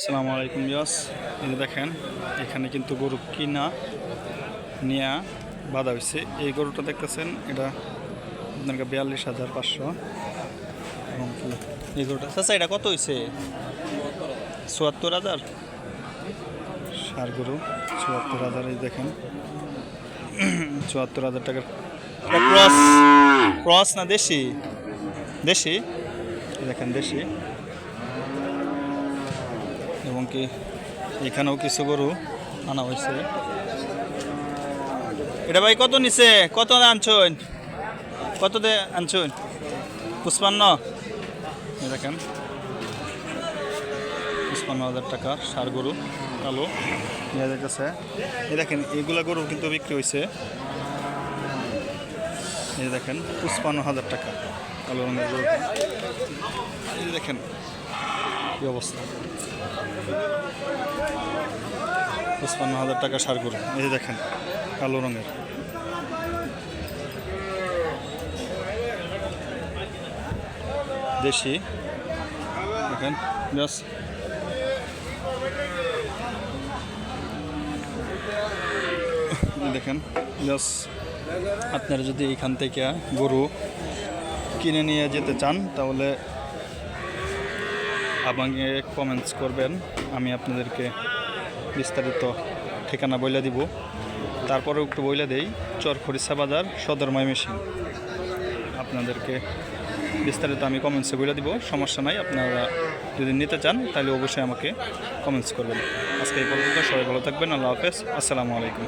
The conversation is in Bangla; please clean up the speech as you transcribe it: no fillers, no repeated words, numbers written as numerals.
আসসালামু আলাইকুম বিয়াস। এই যে দেখেন এখানে কিন্তু গরু কিনা নিয়ে বাঁধা হয়েছে। এই গরুটা দেখতেছেন, এটা আপনার 42,500। এবং কি এই গরুটা চাচা এটা কত হয়েছে? 74,000। সার গরু 74,000। এই দেখেন 74,000 টাকার ক্রস। ক্রস না দেশি? দেশি। দেখেন দেশি। এবং কি এখানেও কিছু গরু আনা হয়েছে। এটা ভাই কত নিছে? কত আনছেন? কত দিয়ে আনছেন? 55। দেখেন 55,000 টাকার সার গরু কালো নিয়ে যাচ্ছে। এই দেখেন এগুলা গরু কিন্তু বিক্রি হয়েছে। এই দেখেন 55,000 টাকা কালো রঙের গরু। এই দেখেন কি অবস্থা। 55,000 টাকা সার গরু। এই দেখেন কালো রঙের। দেশি। দেখেন জাস্ট দেখেন জাস্ট আপনারা যদি এখান থেকে গরু কিনে নিয়ে যেতে চান তাহলে আমাকে কমেন্টস করবেন, আমি আপনাদেরকে বিস্তারিত ঠিকানা বলে দিব। তারপরেও একটু বলে দেই, চরখরিসা বাজার, সদর ময়মনসিংহ। আপনাদেরকে বিস্তারিত আমি কমেন্টসে বলে দিব, সমস্যা নাই। আপনারা যদি নিতে চান তাহলে অবশ্যই আমাকে কমেন্টস করবেন। আজকে এই পর্যন্ত, সবাই ভালো থাকবেন। আল্লাহ হাফেজ। আসসালামু আলাইকুম।